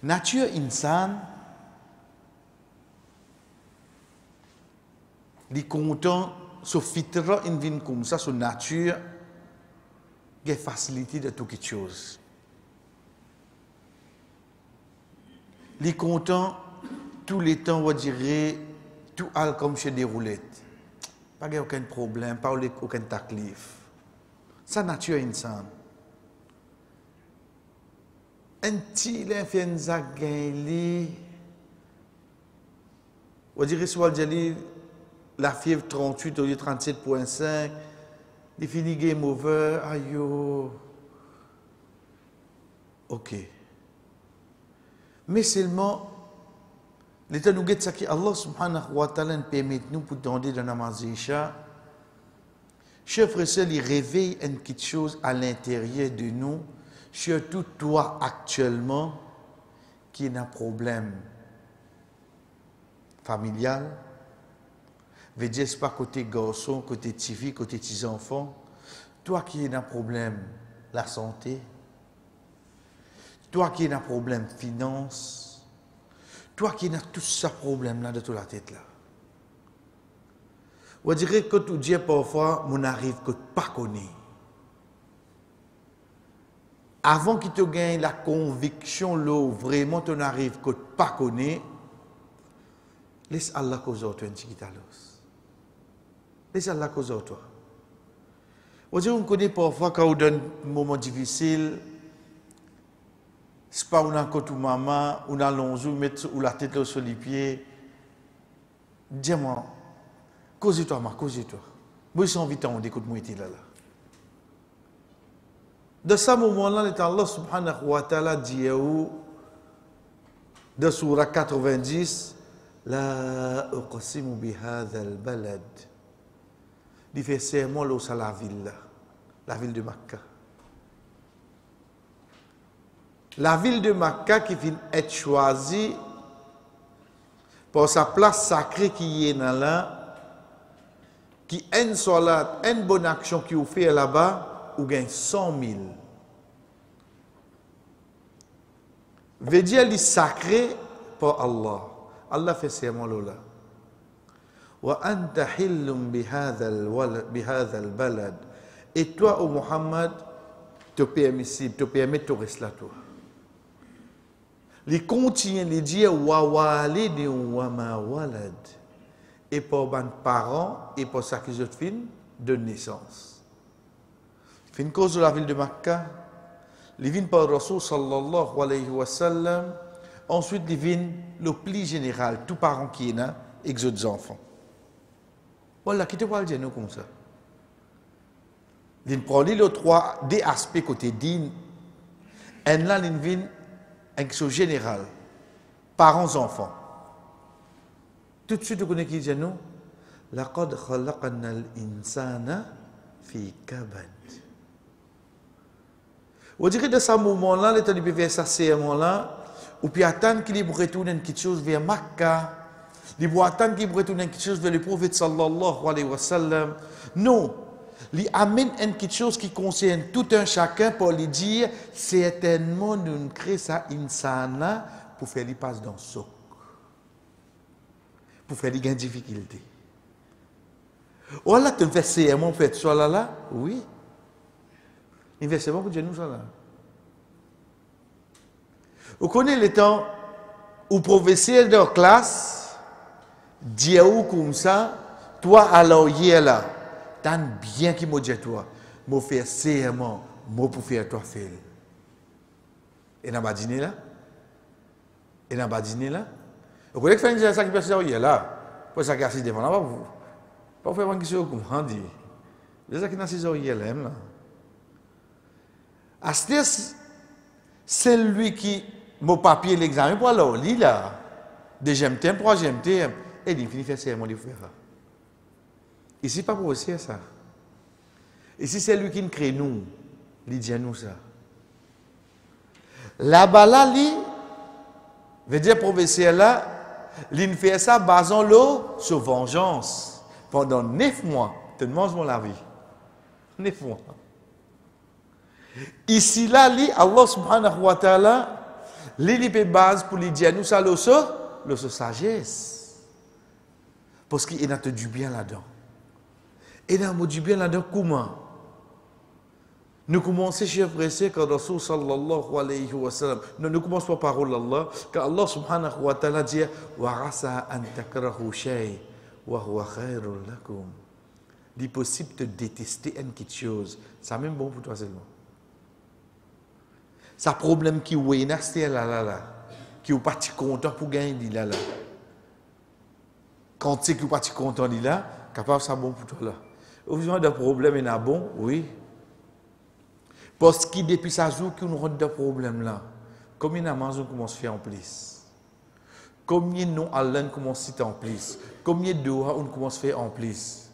Nature insan, les content, ce fitra in vin comme ça, son nature, qui facilité de toute chose. Les content, tous les temps, on dirait, tout al comme chez des roulettes. Pas aucun problème, pas aucun taklif. Ça, nature insan. Un petit l'influenza gagné, on dirait soit la fièvre 38 au lieu de 37,5, il finit game over, aïe, ok. Mais seulement, l'état nous guette ça qui Allah subhanahu wa ta'ala nous permet nous pour demander dans namaz isha. Chef frère, il réveille une petite chose à l'intérieur de nous, surtout toi actuellement, qui a un problème familial. Veut dire, c'est pas côté garçon, côté petite fille, côté petits enfants. Toi qui as un problème, la santé. Toi qui as un problème, finance. Toi qui as tout ce problème-là de toute la tête là. On dirait que tu dis parfois, on arrive que tu pas connais. Avant qu'il te gagne la conviction, là, vraiment tu n'arrives que tu pas connais, laisse Allah cause toi un petit laisse Allah cause toi. On dirait qu'on connaît parfois quand on donne un moment difficile, c'est pas on a côté maman, on a l'onzou, mettre ou la tête sur les pieds. Dis-moi, cause-toi, cause-toi. Moi, j'ai envie d'écouter moi là. De ce moment-là, Allah subhanahu wa ta'ala dit de surah 90, La uqsimu bihadha al-balad. Il fait serment là sur la ville de Makkah. La ville de Makkah qui vient être choisie pour sa place sacrée qui est là, qui a une salat, une bonne action qui vous fait là-bas, ou gagne 100 000. Veut dire qu'il est sacré pour Allah. Allah fait serment là. Wa anta hillum bihadha al-balad. Et toi, ô Muhammad, te permissible, te permet de rester là, toi. Il continue de dire wa walid wa ma walad. Et pour les parents et pour ça qu'ils ont fait de naissance. Fin cause de la ville de Makkah, les vignes par Rasul sallallahu alayhi wa sallam, ensuite les vignes le plus général, tous parents qui sont et les autres enfants. Voilà, qui te parle de nous comme ça. Il prend les trois des aspects côté din. Et là, il vient une chose générale. Parents, enfants. Tout de suite, vous connaissez qui dit nous? Laqad khalaqna al-insana fi kabad. On dirait de ce moment-là, l'état de faire ça, c'est un moment-là, ou puis attendre qu'il retourne quelque chose vers Makkah. Il faut attendre qu'il retourne quelque chose vers le prophète sallallahu alayhi wa sallam. Non. Il amène quelque chose qui concerne tout un chacun pour lui dire certainement nous créons ça insana pour faire les passes dans le soc. Pour faire les gains de difficulté. Voilà, tu fais serment pour faire ça là? Oui. Il fait serment pour dire nous ça là. Vous connaissez le temps où professeur de classe dit comme ça, toi alors hier là, t'as bien qui m'a dit toi, m'a fait serment, m'a pour faire toi faire. Et n'a pas dîné là? Et n'a pas dîné là? Vous connaissez que faire ça qui passe hier là? Pour ça qui est assis devant là, pas vous. Pas faire une question comme on dit. C'est ça qui est assis hier là, là. Astis, c'est lui qui m'a papier l'examen pour alors, lui là, deuxième thème, troisième thème, et il finit faire serment de faire. Ici, pas pour aussi ça. Ici, c'est lui qui nous crée nous. Il dit à nous ça. Là-bas, là, lui, veut dire professeur là, il fait ça basant l'eau sur vengeance. Pendant 9 mois, tu manges la vie. 9 mois. Ici, là, lui, Allah subhanahu wa ta'ala, L'idée base pour lui dire nous ça le sagesse. Parce qu'il y a du bien là-dedans. Et il y a du bien là-dedans comment? Nous commençons, chers frères, quand Rasul sallallahu alayhi wa sallam, nous commençons par parole d'Allah, quand Allah subhanahu wa ta'ala dit wa asa an takrahu shay wa huwa khairul lakum. Il est possible de détester une petite chose. C'est même bon pour toi seulement. C'est un problème qui est c'est là. Qui est pas content pour gagner là. Quand tu es pas content là, capable c'est bon pour toi là. Au besoin de problème il y a bon, oui. Parce que depuis ça jour qu'on rentre de problème là, combien d'Amazon commence à faire en plus? Combien de noms Allah commence à citer en plus? Combien de doigts on commence à faire en plus?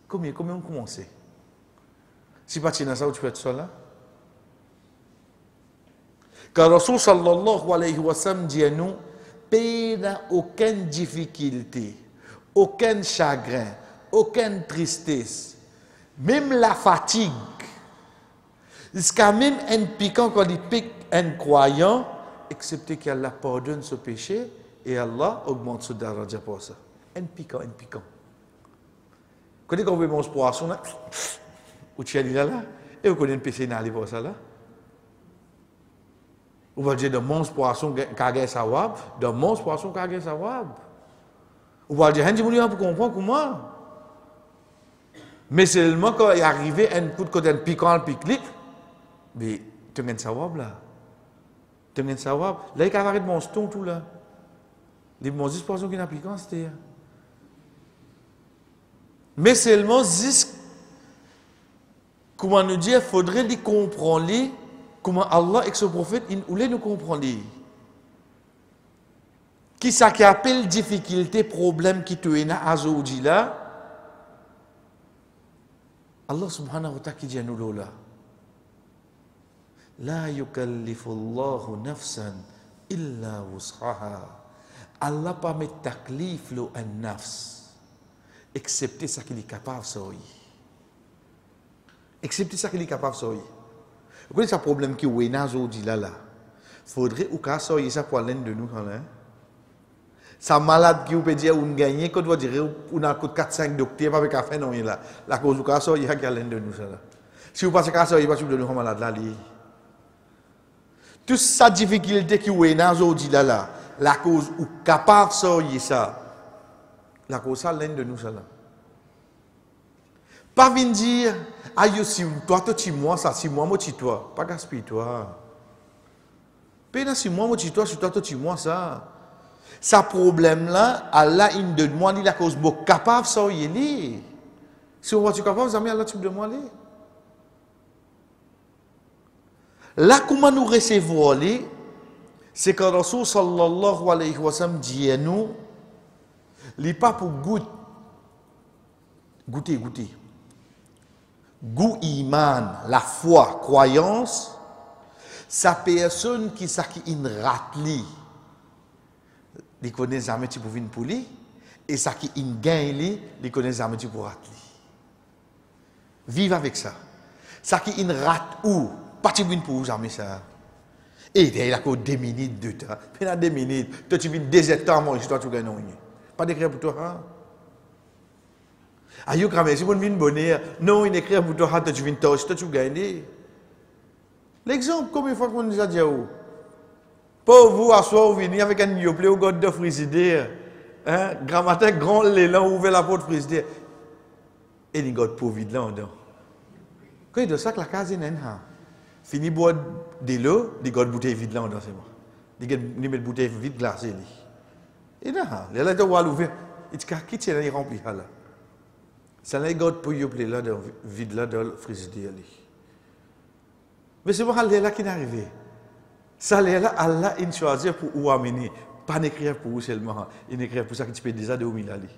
Combien on commence? Si pas dans ça, tu peux être seul là? Car Rasul sallallahu alayhi wa sallam dit à nous, paix n'a aucune difficulté, aucun chagrin, aucune tristesse, même la fatigue. Jusqu'à même un piquant quand il pique un croyant, excepté qu'Allah pardonne ce péché et Allah augmente ce daraja pour ça. Un piquant. Quand on veut manger poisson, là, ou tu as dit là, et vous connaissez un péché dans pour ça là. On va dire de manger poisson kage sawab, de manger poisson kage sawab. On va dire, hein, pour comprendre comment. Mais seulement quand il est arrivé un coup de côté un piquant, un pique-lique, mais tu as un sawab là. Tu as un sawab. Là, il y a arrêté de manger tout là. Les manger poisson qui n'a piquant, c'était. Mais seulement, comment nous dire, il faudrait les comprendre, comment Allah et son prophète, ils voulaient nous comprendre. Qui ça qui appelle difficulté, problème qui te est à aujourd'hui là, Allah subhanahu wa ta'ala qui dit à nous là, la yukallifu Allahu nafsan illa wus'aha. Allah pas met taklif lo un nafs. Excepté ce qu'il est capable de faire. Excepté ce qu'il est capable de faire. Vous voyez ce problème qui est aujourd'hui là. Il faudrait ou qu'à faire ça pour l'un de nous. Ça malade qui peut dire qu'on gagne, quand on va dire qu'on a 4-5 docteurs, pas avec café, non, là. La cause du cas, il y a l'un de nous. Si vous passez à ça, il va de nous malade là. Toute cette difficulté qui est aujourd'hui là, la cause ou capable de faire ça. La cause, c'est l'un de nous. Pas venir dire, aïe, si toi, tu moi, ça, si moi, tu toi. Pas gaspille-toi. Péna, si moi, tu toi, si toi, tu moi, ça. Ce problème-là, Allah, il me demande la cause, bon, capable de ça, il est. Si on voit tu capable, ça, Allah, tu me demandes. Là, comment nous recevons, c'est que Rasul sallallahu alayhi wa sallam dit à nous, il n'est pas pour goûter. Goût iman, la foi, croyance, sa personne qui une ratli, il connaît jamais tu pour venir pour lui, et ça qui une gagne il connaît jamais tu pour ratli. Vive avec ça. Ça qui une rate ou pas tu venir pour jamais ça. Et il a encore 2 minutes de temps. Pendant 2 minutes, toi tu viens 2 hectares manger, toi tu gagnes rien. Pas d'écrire pour toi, hein? Aïe, si vous venez bonheur, non, il écrit pour toi, tu viens toi tu gagnes. L'exemple, combien de fois qu'on nous a dit, pour vous, à soi, vous venez avec un yoplé au god de frigidaire, hein, grand matin, grand l'élan, ouvert la porte frigidaire, et il god pour vide là, dedans. Quand il doit ça que la case est n'a fini boire de l'eau, il god bouteille vide là, dedans, c'est moi. Il met bouteille vide glacée, et là, il a de voir l'ouvert, il dit, qui tient les remplis là? Ça n'a pas pour yoplé là, vide là, dans le frigidaire. Mais c'est moi, là qui est arrivé. Ça, là, Allah, il choisit pour vous amener. Pas d'écrire pour vous seulement. Il écrit pour ça que tu peux déjà de où il a dit.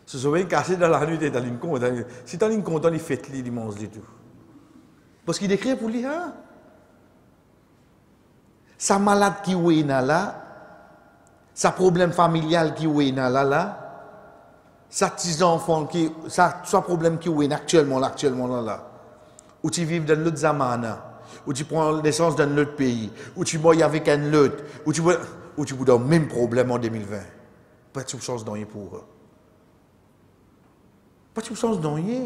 Ce sont bien cassé dans la nuit, dans une compte. Si tu as une compte, il fait il mange tout. Parce qu'il écrit pour lui, hein? Sa malade qui est là, sa problème familial qui est là, sa petits enfants sa problème qui est actuellement là, où tu vis dans l'autre zamana. ou tu prends naissance dans un autre pays, ou tu meurs avec un autre, ou tu as le même problème en 2020. Pas de chance dans rien pour eux. Pas de chance dans rien.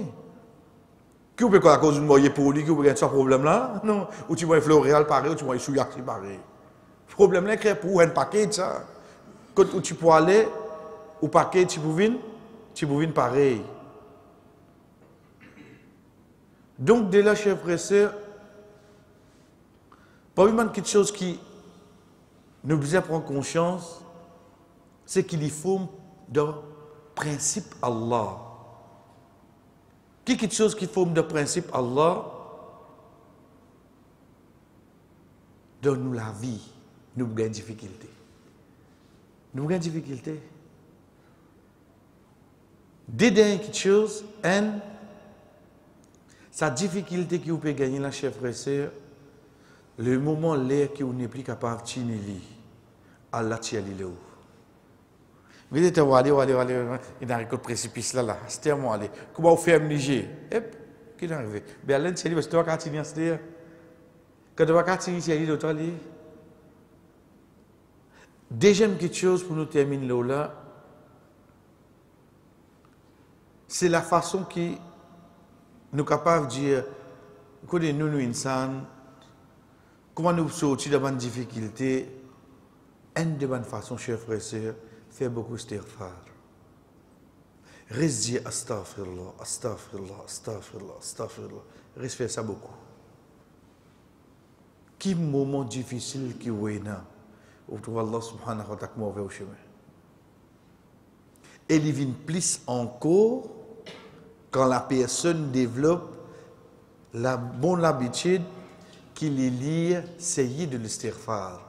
Qui peut quoi à cause de moyen pour lui, qui peut gagner ce problème-là? Non. Ou tu vois un Floréal pareil, ou tu vois un Souillac pareil. Le problème là, c'est pour un paquet de ça. Quand tu peux aller au paquet, tu peux venir pareil. Donc, dès là, chers frères et sœurs, parmi quelque chose qui nous besoin prendre conscience, c'est qu'il y faut de principe Allah. Quelque chose qui forme de principe Allah, donne-nous la vie, nous avons des difficultés. Nous avons des difficultés. D'aider quelque chose, sa difficulté que vous pouvez gagner, là, chers frères et sœurs, le moment là que vous n'êtes plus capable de tenir, Allah tient les où. Vous dites, allez, il y a un précipice là, c'était à moi, allez. Comment vous faites un léger? Qui est arrivé? Mais Alain, c'est lui, parce que tu vas continuer, c'est-à-dire, quand tu vas continuer, c'est lui, tu vas aller. Deuxième quelque chose pour nous terminer là, c'est la façon qui nous sommes capables de dire, écoutez, nous, insan, comment nous sortir de bonnes difficultés, une de bonnes façons, chers frères et sœurs, faire beaucoup istighfar. Reste dire astaghfirullah, astaghfirullah, astaghfirullah, astaghfirullah. Reste faire ça beaucoup. Quel moment difficile qui est là, où tu vois Allah subhanahu wa ta'ala mauvais au chemin. Et il vient plus encore quand la personne développe la bonne habitude qu'il lit, c'est de l'istighfar.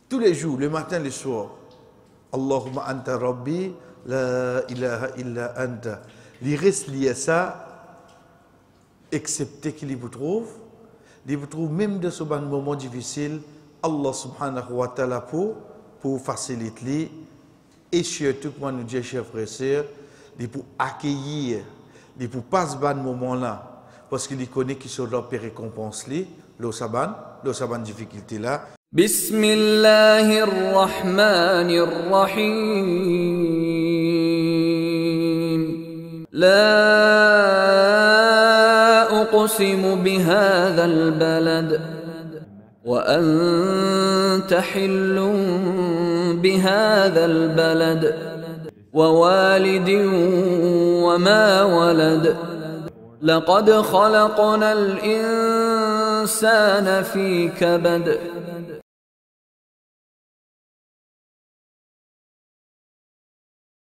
Tous les jours, le matin, le soir. Allahumma anta rabbi, la ilaha illa anta. Il reste lié à ça, excepté qu'il vous trouve. Il vous trouve même dans ce moment difficile, Allah subhanahu wa ta'ala pour faciliter. Et surtout, pour nous dire, chers frères et sœurs, pour accueillir, pour passer ce moment-là, parce qu'il connaît qu'ils sont là pour récompenser, le saban difficulté là. بسم الله الرحمن الرحيم لا أقسم بهذا البلد وأنت حل بهذا البلد ووالد وما ولد لقد خلقنا الإنسان في كبد